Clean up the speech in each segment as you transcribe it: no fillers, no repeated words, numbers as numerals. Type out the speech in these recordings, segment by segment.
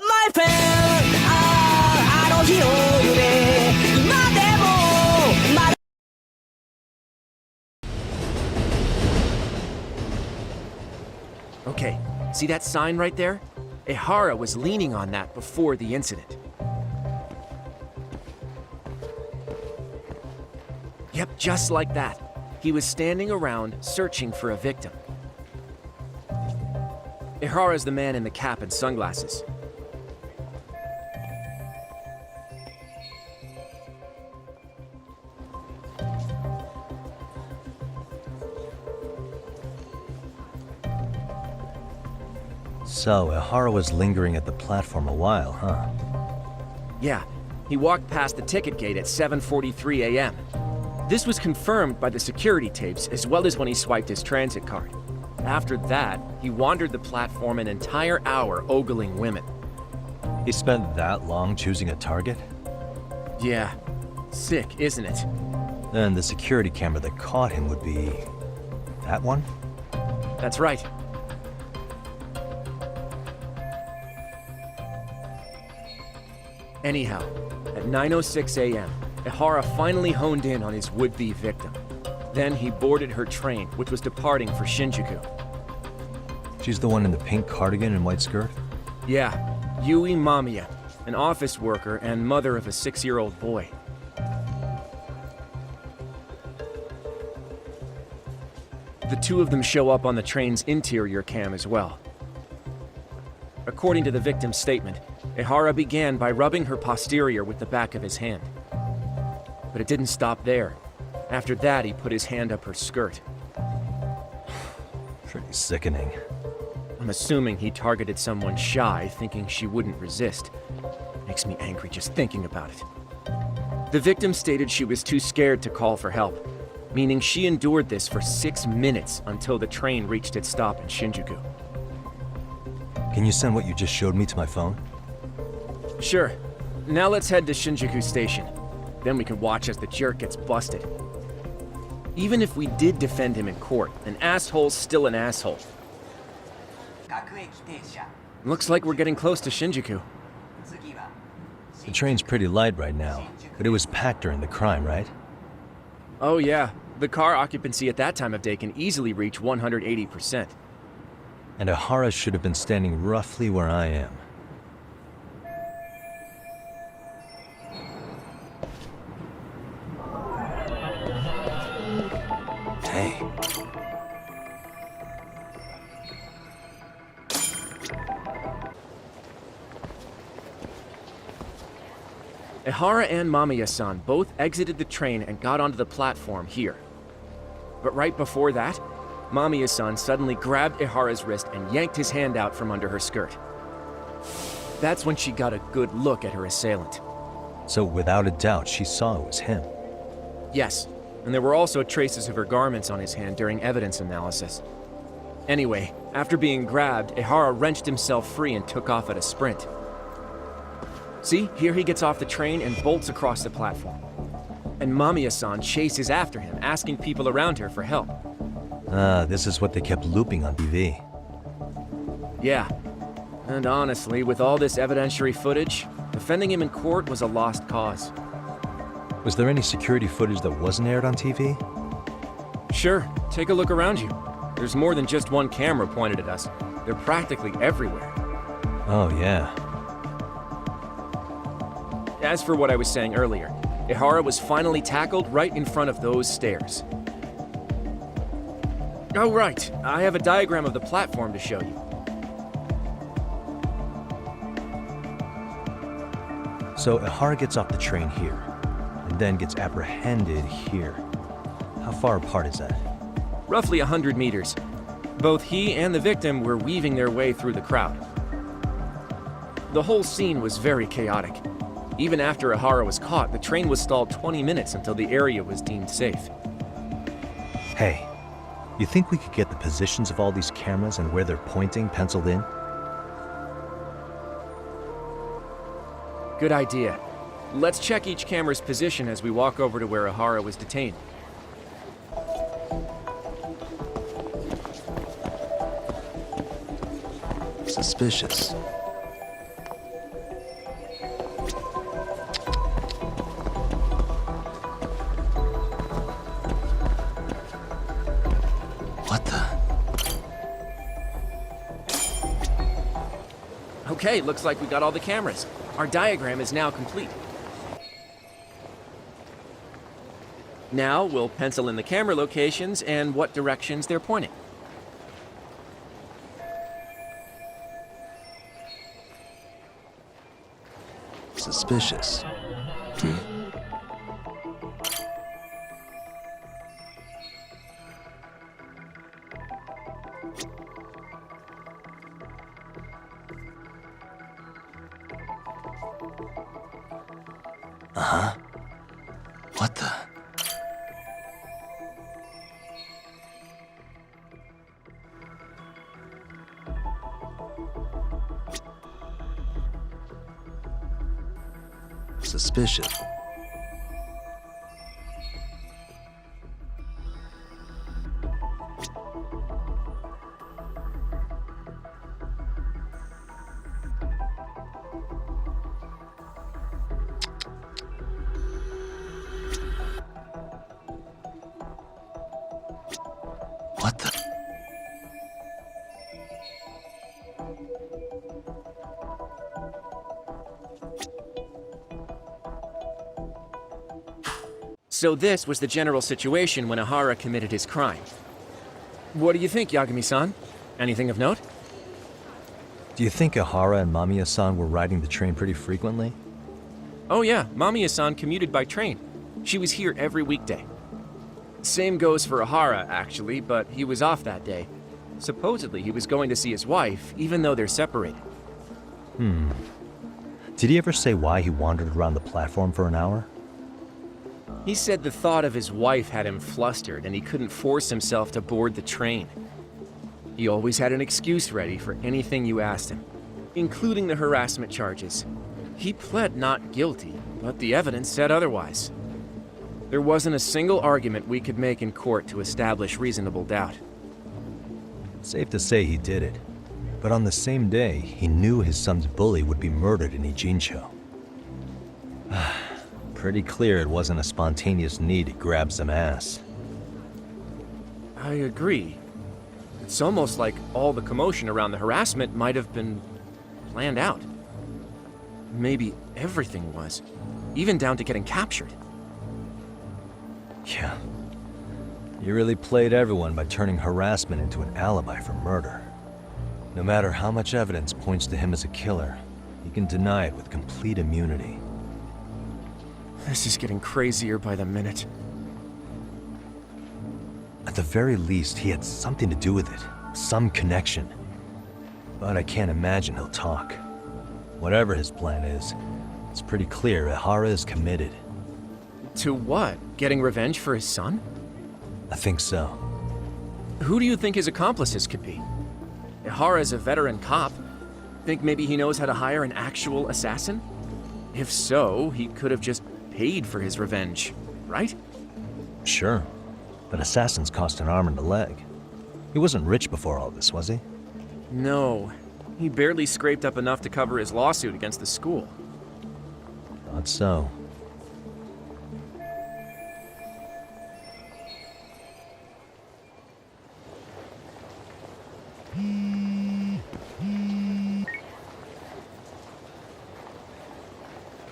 my friend あの日の夢今でもまだ Okay, see that sign right there? Ehara was leaning on that before the incident. Yep, just like that. He was standing around searching for a victim. Ehara's the man in the cap and sunglasses. So, Ehara was lingering at the platform a while, huh? Yeah, he walked past the ticket gate at 7:43 a.m. This was confirmed by the security tapes as well as when he swiped his transit card. After that, he wandered the platform an entire hour ogling women. He spent that long choosing a target? Yeah, sick, isn't it? Then the security camera that caught him would be... that one? That's right. Anyhow, at 9:06 a.m., Ehara finally honed in on his would-be victim. Then he boarded her train, which was departing for Shinjuku. She's the one in the pink cardigan and white skirt? Yeah, Yui Mamiya, an office worker and mother of a 6-year-old boy. The two of them show up on the train's interior cam as well. According to the victim's statement, Ehara began by rubbing her posterior with the back of his hand. But it didn't stop there. After that, he put his hand up her skirt. Pretty sickening. I'm assuming he targeted someone shy, thinking she wouldn't resist. Makes me angry just thinking about it. The victim stated she was too scared to call for help, meaning she endured this for 6 minutes until the train reached its stop in Shinjuku. Can you send what you just showed me to my phone? Sure. Now let's head to Shinjuku Station. Then we can watch as the jerk gets busted. Even if we did defend him in court, an asshole's still an asshole. Looks like we're getting close to Shinjuku. The train's pretty light right now, but it was packed during the crime, right? Oh yeah, the car occupancy at that time of day can easily reach 180%. And Ehara should have been standing roughly where I am. Hey. Ehara and Mamiya-san both exited the train and got onto the platform here. But right before that, Mamiya-san suddenly grabbed Ehara's wrist and yanked his hand out from under her skirt. That's when she got a good look at her assailant. So without a doubt, she saw it was him. Yes, and there were also traces of her garments on his hand during evidence analysis. Anyway, after being grabbed, Ehara wrenched himself free and took off at a sprint. See, here he gets off the train and bolts across the platform. And Mamiya-san chases after him, asking people around her for help. This is what they kept looping on TV. Yeah. And honestly, with all this evidentiary footage, defending him in court was a lost cause. Was there any security footage that wasn't aired on TV? Sure, take a look around you. There's more than just one camera pointed at us. They're practically everywhere. Oh, yeah. As for what I was saying earlier, Ehara was finally tackled right in front of those stairs. Oh, right. I have a diagram of the platform to show you. So Ehara gets off the train here, and then gets apprehended here. How far apart is that? Roughly 100 meters. Both he and the victim were weaving their way through the crowd. The whole scene was very chaotic. Even after Ehara was caught, the train was stalled 20 minutes until the area was deemed safe. Hey, you think we could get the positions of all these cameras and where they're pointing penciled in? Good idea. Let's check each camera's position as we walk over to where Ehara was detained. Suspicious. Okay, looks like we got all the cameras. Our diagram is now complete. Now we'll pencil in the camera locations and what directions they're pointing. Suspicious. Uh-huh. What the? Suspicious. What the? So this was the general situation when Ehara committed his crime. What do you think, Yagami-san? Anything of note? Do you think Ehara and Mamiya-san were riding the train pretty frequently? Oh yeah, Mamiya-san commuted by train. She was here every weekday. Same goes for Ehara, actually, but he was off that day. Supposedly he was going to see his wife, even though they're separated. Did he ever say why he wandered around the platform for an hour? He said the thought of his wife had him flustered and he couldn't force himself to board the train. He always had an excuse ready for anything you asked him, including the harassment charges. He pled not guilty, but the evidence said otherwise. There wasn't a single argument we could make in court to establish reasonable doubt. Safe to say he did it. But on the same day, he knew his son's bully would be murdered in Ijincho. Pretty clear it wasn't a spontaneous need to grab some ass. I agree. It's almost like all the commotion around the harassment might have been planned out. Maybe everything was, even down to getting captured. Yeah. You really played everyone by turning harassment into an alibi for murder. No matter how much evidence points to him as a killer, he can deny it with complete immunity. This is getting crazier by the minute. At the very least, he had something to do with it. Some connection. But I can't imagine he'll talk. Whatever his plan is, it's pretty clear Ehara is committed. To what? Getting revenge for his son? I think so. Who do you think his accomplices could be? Ehara's a veteran cop. Think maybe he knows how to hire an actual assassin? If so, he could have just paid for his revenge, right? Sure. But assassins cost an arm and a leg. He wasn't rich before all this, was he? No. He barely scraped up enough to cover his lawsuit against the school. Thought so.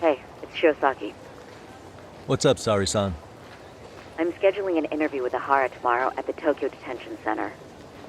Hey, it's Shirosaki. What's up, Saori-san? I'm scheduling an interview with Ehara tomorrow at the Tokyo Detention Center.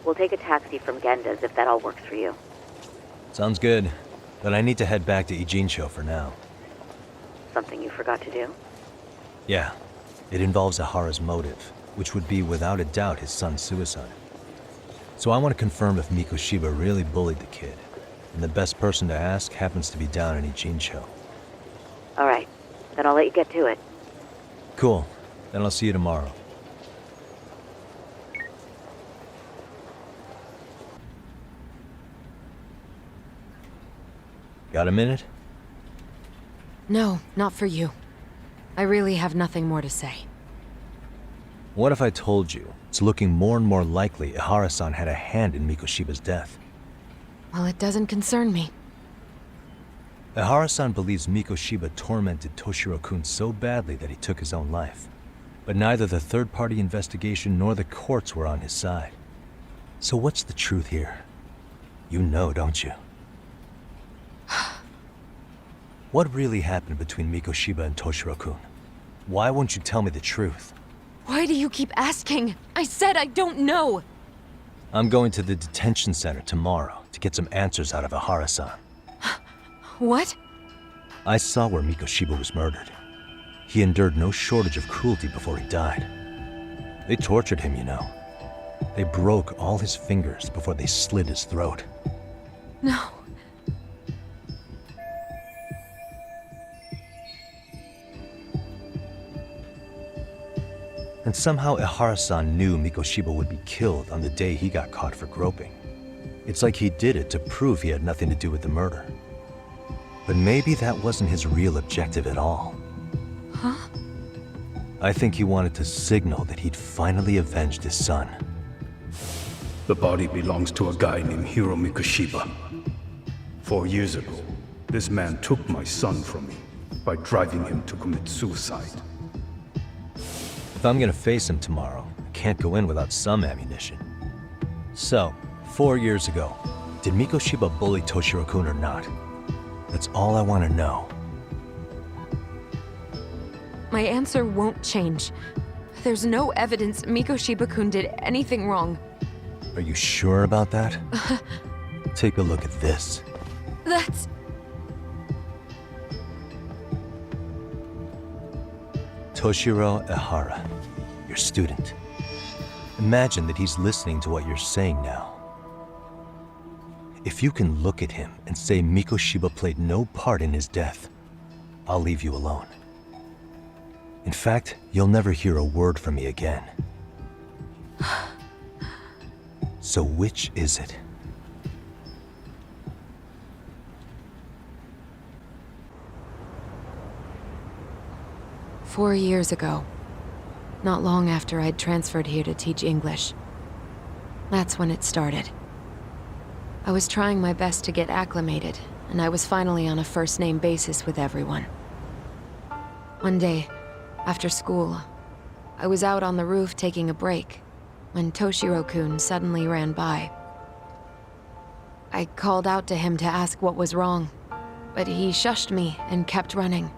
We'll take a taxi from Genda's if that all works for you. Sounds good. But I need to head back to Ijincho for now. Something you forgot to do? Yeah. It involves Ehara's motive, which would be without a doubt his son's suicide. So I want to confirm if Mikoshiba really bullied the kid. And the best person to ask happens to be down in Ijincho. All right. Then I'll let you get to it. Cool. Then I'll see you tomorrow. Got a minute? No, not for you. I really have nothing more to say. What if I told you it's looking more and more likely Ehara-san had a hand in Mikoshiba's death? Well, it doesn't concern me. Ehara-san believes Mikoshiba tormented Toshiro-kun so badly that he took his own life. But neither the third-party investigation nor the courts were on his side. So what's the truth here? You know, don't you? What really happened between Mikoshiba and Toshiro-kun? Why won't you tell me the truth? Why do you keep asking? I said I don't know! I'm going to the detention center tomorrow to get some answers out of Ehara-san. What? I saw where Mikoshiba was murdered. He endured no shortage of cruelty before he died. They tortured him, you know. They broke all his fingers before they slit his throat. No. And somehow Ehara-san knew Mikoshiba would be killed on the day he got caught for groping. It's like he did it to prove he had nothing to do with the murder. But maybe that wasn't his real objective at all. Huh? I think he wanted to signal that he'd finally avenged his son. The body belongs to a guy named Hiro Mikoshiba. 4 years ago, this man took my son from me by driving him to commit suicide. If I'm gonna face him tomorrow, I can't go in without some ammunition. So, 4 years ago, did Mikoshiba bully Toshiro-kun or not? That's all I want to know. My answer won't change. There's no evidence Mikoshiba-kun did anything wrong. Are you sure about that? Take a look at this. That's... Toshiro Ehara, your student. Imagine that he's listening to what you're saying now. If you can look at him and say Mikoshiba played no part in his death, I'll leave you alone. In fact, you'll never hear a word from me again. So which is it? "4 years ago, not long after I'd transferred here to teach English. That's when it started. I was trying my best to get acclimated, and I was finally on a first-name basis with everyone. One day, after school, I was out on the roof taking a break, when Toshiro-kun suddenly ran by. I called out to him to ask what was wrong, but he shushed me and kept running.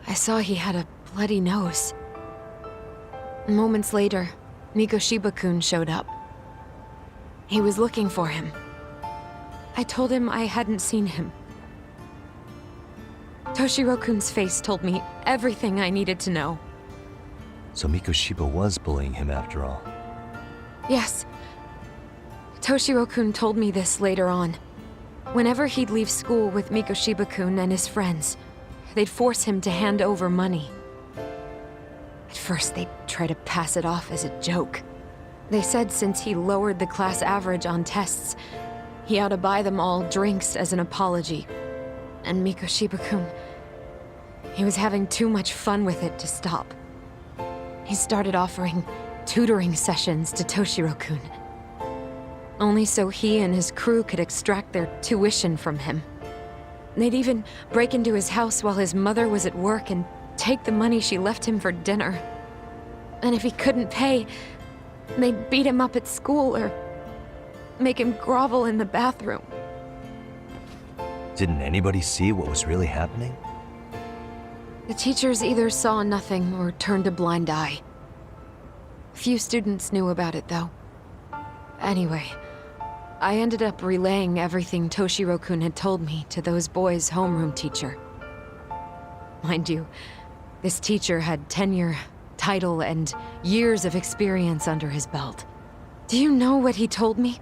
I saw he had a bloody nose. Moments later, Mikoshiba-kun showed up. He was looking for him. I told him I hadn't seen him. Toshiro-kun's face told me everything I needed to know. So Mikoshiba was bullying him after all. Yes. Toshiro-kun told me this later on. Whenever he'd leave school with Mikoshiba-kun and his friends, they'd force him to hand over money. At first, they'd try to pass it off as a joke. They said since he lowered the class average on tests, he ought to buy them all drinks as an apology. And Mikoshiba-kun, he was having too much fun with it to stop. He started offering tutoring sessions to Toshiro-kun. Only so he and his crew could extract their tuition from him. They'd even break into his house while his mother was at work and take the money she left him for dinner. And if he couldn't pay, they'd beat him up at school or make him grovel in the bathroom. Didn't anybody see what was really happening? The teachers either saw nothing or turned a blind eye. Few students knew about it, though. Anyway, I ended up relaying everything Toshiro-kun had told me to those boys' homeroom teacher. Mind you, this teacher had tenure, title, and years of experience under his belt. Do you know what he told me?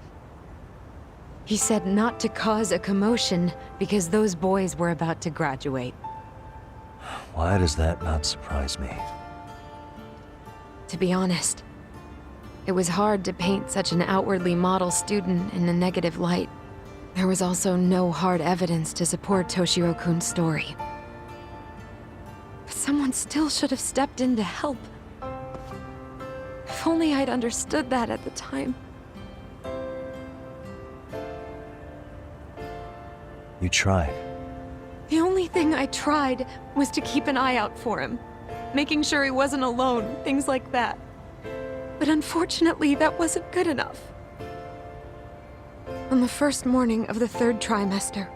He said not to cause a commotion because those boys were about to graduate. Why does that not surprise me? To be honest, it was hard to paint such an outwardly model student in a negative light. There was also no hard evidence to support Toshiro-kun's story. But someone still should have stepped in to help. If only I'd understood that at the time. You tried. The only thing I tried was to keep an eye out for him, making sure he wasn't alone, things like that. But unfortunately, that wasn't good enough. On the first morning of the 3rd trimester,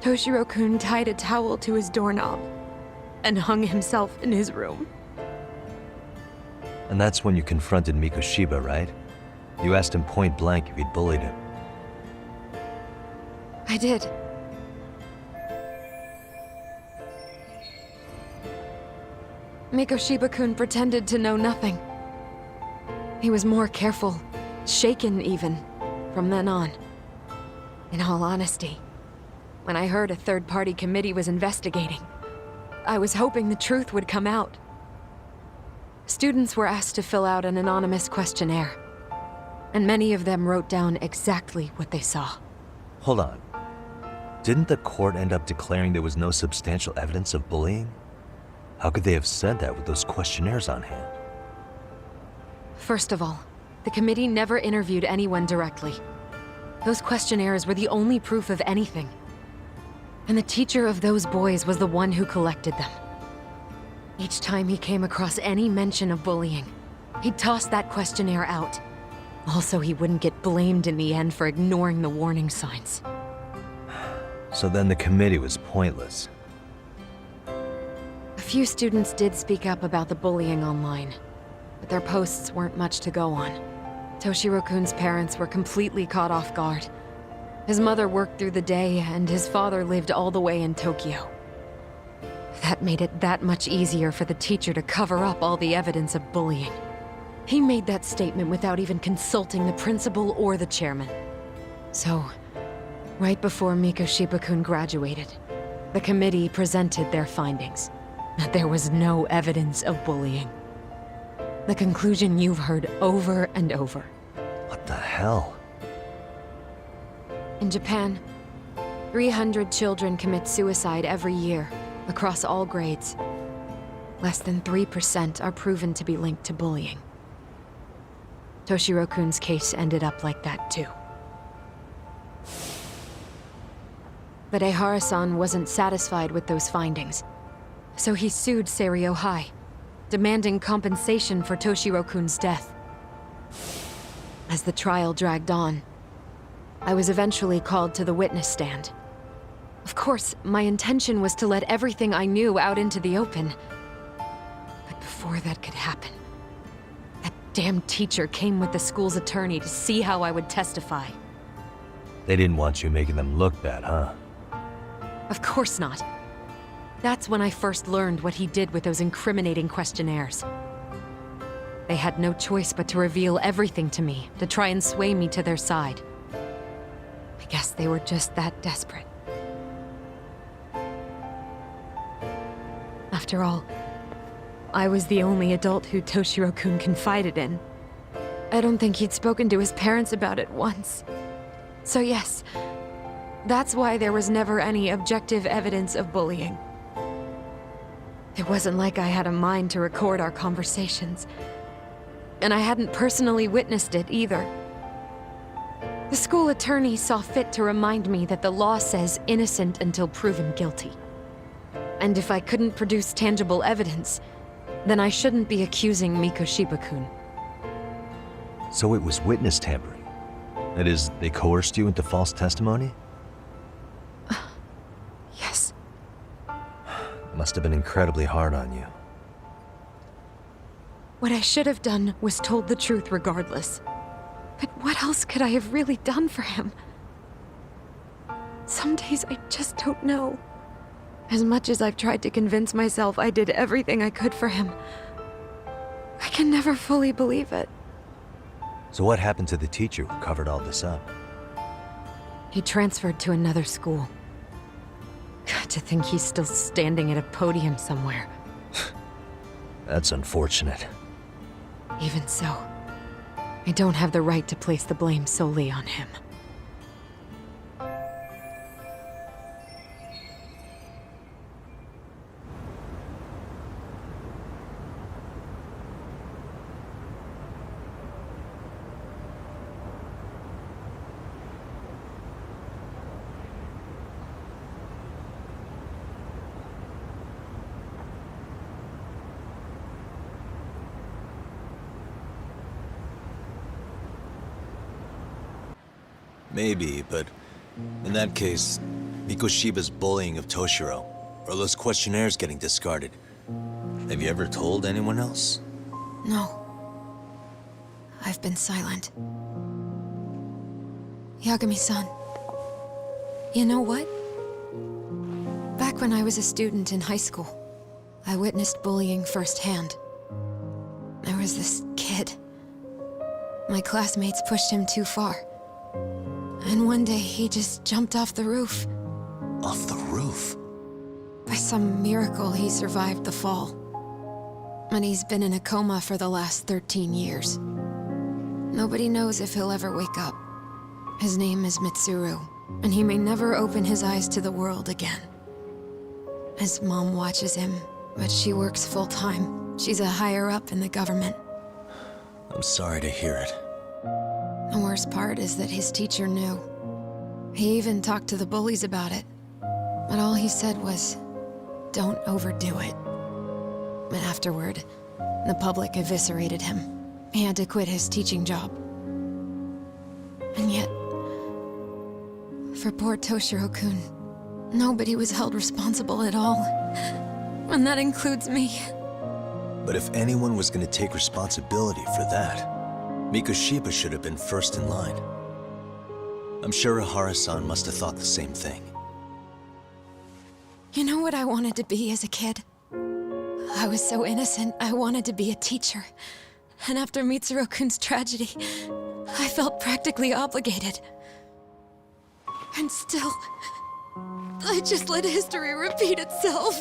Toshiro-kun tied a towel to his doorknob and hung himself in his room. And that's when you confronted Mikoshiba, right? You asked him point blank if he'd bullied him. I did. Mikoshiba-kun pretended to know nothing. He was more careful, shaken even, from then on. In all honesty, when I heard a third-party committee was investigating, I was hoping the truth would come out. Students were asked to fill out an anonymous questionnaire, and many of them wrote down exactly what they saw. Hold on. Didn't the court end up declaring there was no substantial evidence of bullying? How could they have said that with those questionnaires on hand? First of all, the committee never interviewed anyone directly. Those questionnaires were the only proof of anything. And the teacher of those boys was the one who collected them. Each time he came across any mention of bullying, he'd toss that questionnaire out. Also, he wouldn't get blamed in the end for ignoring the warning signs. So then the committee was pointless. A few students did speak up about the bullying online, but their posts weren't much to go on. Toshiro-kun's parents were completely caught off guard. His mother worked through the day, and his father lived all the way in Tokyo. That made it that much easier for the teacher to cover up all the evidence of bullying. He made that statement without even consulting the principal or the chairman. So, right before Mikoshiba-kun graduated, the committee presented their findings, that there was no evidence of bullying. The conclusion you've heard over and over. What the hell? In Japan, 300 children commit suicide every year, across all grades. Less than 3% are proven to be linked to bullying. Toshiro-kun's case ended up like that too. But Ehara-san wasn't satisfied with those findings, so he sued Seiryo High, demanding compensation for Toshiro-kun's death. As the trial dragged on, I was eventually called to the witness stand. Of course, my intention was to let everything I knew out into the open. But before that could happen, that damn teacher came with the school's attorney to see how I would testify. They didn't want you making them look bad, huh? Of course not. That's when I first learned what he did with those incriminating questionnaires. They had no choice but to reveal everything to me, to try and sway me to their side. I guess they were just that desperate. After all, I was the only adult who Toshiro-kun confided in. I don't think he'd spoken to his parents about it once. So yes, that's why there was never any objective evidence of bullying. It wasn't like I had a mind to record our conversations. And I hadn't personally witnessed it either. The school attorney saw fit to remind me that the law says innocent until proven guilty. And if I couldn't produce tangible evidence, then I shouldn't be accusing Mikoshiba-kun. So it was witness tampering? That is, they coerced you into false testimony? Yes. It must have been incredibly hard on you. What I should have done was told the truth regardless. But what else could I have really done for him? Some days I just don't know. As much as I've tried to convince myself I did everything I could for him, I can never fully believe it. So what happened to the teacher who covered all this up? He transferred to another school. To think he's still standing at a podium somewhere. That's unfortunate. Even so, I don't have the right to place the blame solely on him. Maybe, but In that case, Mikoshiba's bullying of Toshiro, or those questionnaires getting discarded. Have you ever told anyone else? No. I've been silent. Yagami-san. You know what? Back when I was a student in high school, I witnessed bullying firsthand. There was this kid. My classmates pushed him too far. And one day he just jumped off the roof. Off the roof? By some miracle, he survived the fall. And he's been in a coma for the last 13 years. Nobody knows if he'll ever wake up. His name is Mitsuru, and he may never open his eyes to the world again. His mom watches him, but she works full-time. She's a higher-up in the government. I'm sorry to hear it. The worst part is that his teacher knew. He even talked to the bullies about it. But all he said was, "Don't overdo it." But afterward, the public eviscerated him. He had to quit his teaching job. And yet, for poor Toshiro-kun, nobody was held responsible at all. And that includes me. But if anyone was going to take responsibility for that, Mikoshiba should have been first in line. I'm sure Ehara-san must have thought the same thing. You know what I wanted to be as a kid? I was so innocent, I wanted to be a teacher. And after Mitsuru-kun's tragedy, I felt practically obligated. And still, I just let history repeat itself.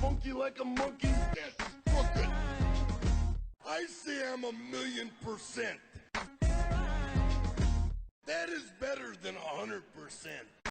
Funky like a monkey, that's crooked. I say I'm 1,000,000%. That is better than 100%.